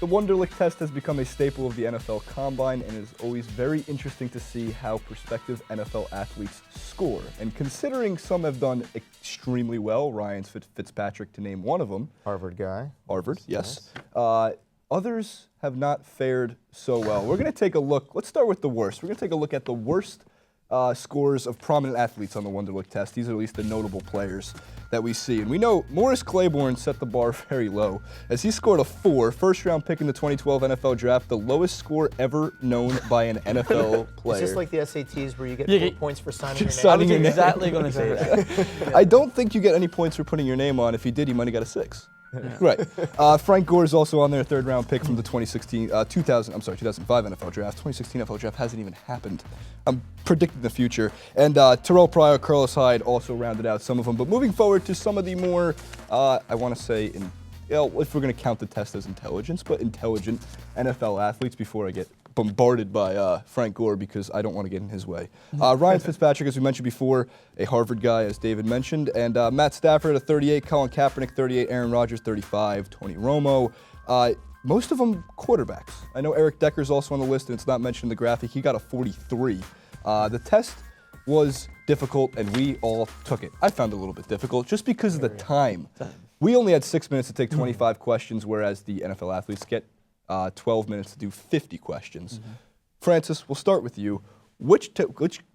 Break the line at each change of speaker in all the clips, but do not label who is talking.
The Wonderlic Test has become a staple of the NFL Combine, and it is always very interesting to see how prospective NFL athletes score. And considering some have done extremely well, Ryan Fitzpatrick to name one of them.
Harvard guy.
Harvard, yes. Others have not fared so well. We're going to take a look. Let's start with the worst. We're going to take a look at the worst scores of prominent athletes on the Wonderlic Test. These are at least the notable players that we see. And we know Morris Claiborne set the bar very low as he scored a 4, first-round pick in the 2012 NFL Draft, the lowest score ever known by an NFL player.
Is this like the SATs where you get 4 points for signing your name?
Signing your name.
Exactly going to say that.
I don't think you get any points for putting your name on. If you did, you might have got a 6. Yeah. Right. Frank Gore is also on there, third-round pick from the 2005 NFL Draft. 2016 NFL Draft hasn't even happened. I'm predicting the future. And Terrell Pryor, Carlos Hyde also rounded out some of them. But moving forward to some of the more, I want to say, if we're going to count the test as intelligence, but intelligent NFL athletes before I get bombarded by Frank Gore because I don't want to get in his way. Ryan Fitzpatrick, as we mentioned before, a Harvard guy, as David mentioned, and Matt Stafford at 38, Colin Kaepernick 38, Aaron Rodgers 35, Tony Romo. Most of them quarterbacks. I know Eric Decker's also on the list, and it's not mentioned in the graphic. He got a 43. The test was difficult, and we all took it. I found it a little bit difficult just because of the time. We only had 6 minutes to take 25 questions, whereas the NFL athletes get 12 minutes to do 50 questions. Francis, we'll start with you. Which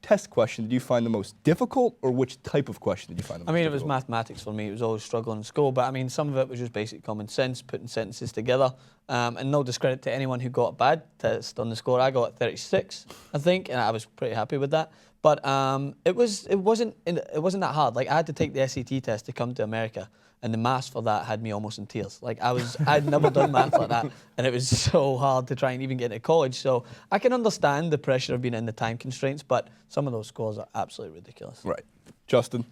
test question did you find the most difficult, or which type of question did you find the most difficult?
It was mathematics for me. It was always struggling in school, but some of it was just basic common sense, putting sentences together. And no discredit to anyone who got a bad test on the score. I got 36, I think, and I was pretty happy with that. But it wasn't that hard. Like, I had to take the SAT test to come to America, and the maths for that had me almost in tears. Like, I'd never done maths like that, and it was so hard to try and even get into college. So I can understand the pressure of being in the time constraints, but some of those scores are absolutely ridiculous.
Right. Justin,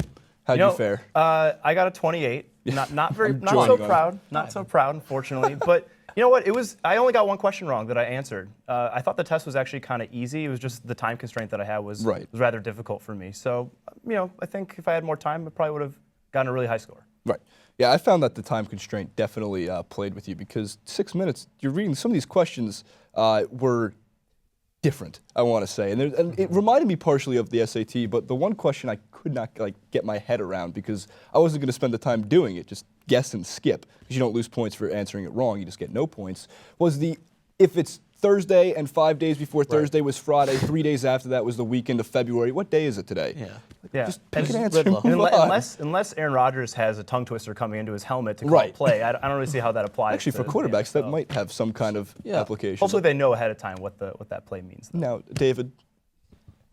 how'd you fare?
I got a 28. Not so proud. Not so proud, unfortunately. But you know what? I only got one question wrong that I answered. I thought the test was actually kind of easy. It was just the time constraint that I had was rather difficult for me. So, I think if I had more time, I probably would have gotten a really high score.
Right. Yeah, I found that the time constraint definitely played with you because 6 minutes, you're reading some of these questions were different, I want to say. And it reminded me partially of the SAT, but the one question I could not get my head around because I wasn't going to spend the time doing it, just guess and skip, because you don't lose points for answering it wrong, you just get no points, was if it's Thursday and 5 days before Thursday was Friday, 3 days after that was the weekend of February, what day is it today?
Yeah.
Just pick an answer.
Unless Aaron Rodgers has a tongue twister coming into his helmet to call play, I don't really see how that applies.
Actually, for quarterbacks, that might have some kind of application.
Hopefully they know ahead of time what that play means. Though.
Now, David,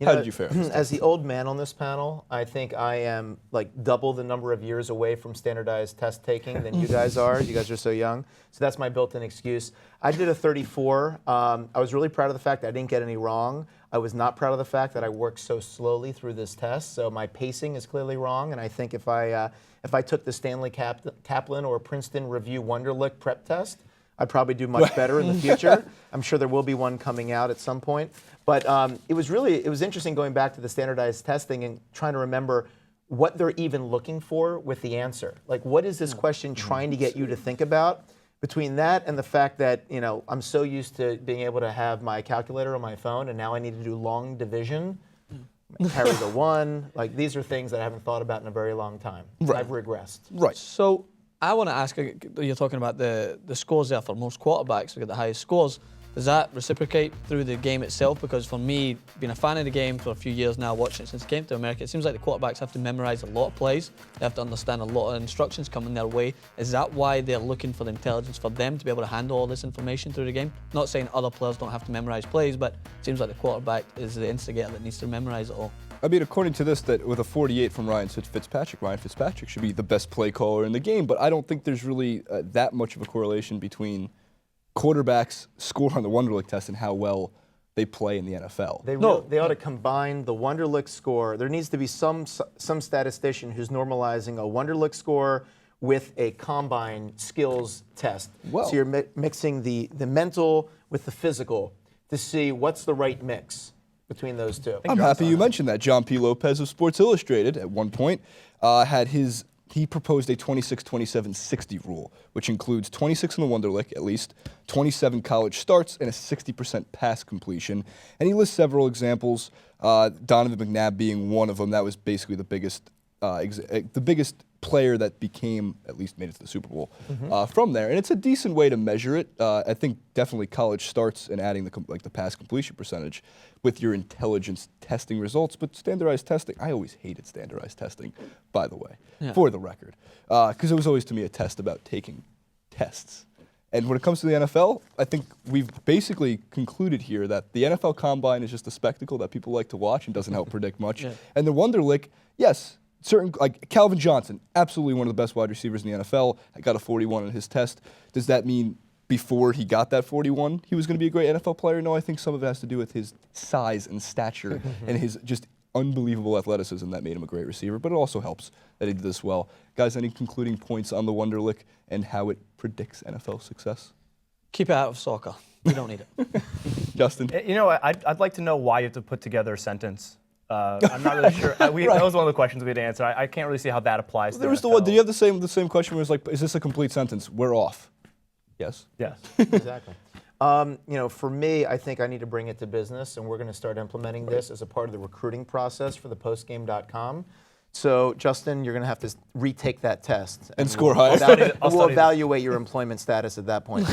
how did you fare?
As the old man on this panel, I think I am double the number of years away from standardized test taking than you guys are. You guys are so young. So that's my built-in excuse. I did a 34. I was really proud of the fact that I didn't get any wrong. I was not proud of the fact that I worked so slowly through this test. So my pacing is clearly wrong. And I think if I took the Stanley Kaplan or Princeton Review Wonderlic prep test, I'd probably do much better in the future. I'm sure there will be one coming out at some point. But it was interesting going back to the standardized testing and trying to remember what they're even looking for with the answer. Like, what is this question trying to get you to think about? Between that and the fact that, I'm so used to being able to have my calculator on my phone, and now I need to do long division, carry the 1. These are things that I haven't thought about in a very long time. I've regressed.
Right.
So I want to ask, you're talking about the scores there for most quarterbacks, we get the highest scores. Does that reciprocate through the game itself? Because for me, being a fan of the game for a few years now, watching it since it came to America, it seems like the quarterbacks have to memorize a lot of plays. They have to understand a lot of instructions coming their way. Is that why they're looking for the intelligence for them to be able to handle all this information through the game? Not saying other players don't have to memorize plays, but it seems like the quarterback is the instigator that needs to memorize it all.
According to this, that with a 48 from Ryan Fitzpatrick should be the best play caller in the game, but I don't think there's really that much of a correlation between quarterbacks' score on the Wonderlic Test and how well they play in the NFL.
They ought to combine the Wonderlic score. There needs to be some statistician who's normalizing a Wonderlic score with a combine skills test. So you're mixing the mental with the physical to see what's the right mix between those two.
I'm happy you mentioned that. John P. Lopez of Sports Illustrated at one point had his he proposed a 26-27-60 rule, which includes 26 in the Wonderlic, at least, 27 college starts, and a 60% pass completion. And he lists several examples, Donovan McNabb being one of them. That was basically the biggest player that became, at least made it to the Super Bowl from there. And it's a decent way to measure it. I think definitely college starts and adding the pass completion percentage with your intelligence testing results. But standardized testing, I always hated standardized testing, by the way, for the record. Because it was always, to me, a test about taking tests. And when it comes to the NFL, I think we've basically concluded here that the NFL Combine is just a spectacle that people like to watch and doesn't help predict much. And the Wonderlic, yes, certain, like Calvin Johnson, absolutely one of the best wide receivers in the NFL. I got a 41 in his test. Does that mean before he got that 41, he was going to be a great NFL player? No, I think some of it has to do with his size and stature and his just unbelievable athleticism that made him a great receiver, but it also helps that he did this well. Guys, any concluding points on the Wonderlic and how it predicts NFL success?
Keep it out of soccer. We don't need it.
Justin?
You know, I'd like to know why you have to put together a sentence. I'm not really sure. That was one of the questions we had to answer. I can't really see how that applies to
There was
the
the one.
NFL.
Did you have the same question where it was like, is this a complete sentence? We're off. Yes.
Yes.
Exactly. You know, for me, I think I need to bring it to business, and we're going to start implementing this as a part of the recruiting process for the postgame.com. So, Justin, you're going to have to retake that test.
And score higher.
We'll evaluate your employment status at that point.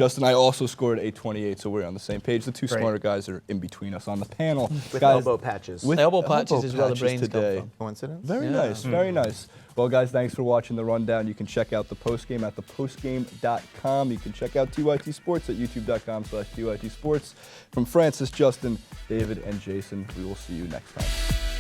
Justin, I also scored a 28, so we're on the same page. The two smarter guys are in between us on the panel.
With
guys,
elbow patches.
with
Elbow patches is where the brains
today.
come from.
Coincidence?
Very nice, very nice. Well, guys, thanks for watching the rundown. You can check out the postgame at thepostgame.com. You can check out TYT Sports at youtube.com/TYT Sports. From Francis, Justin, David, and Jason, we will see you next time.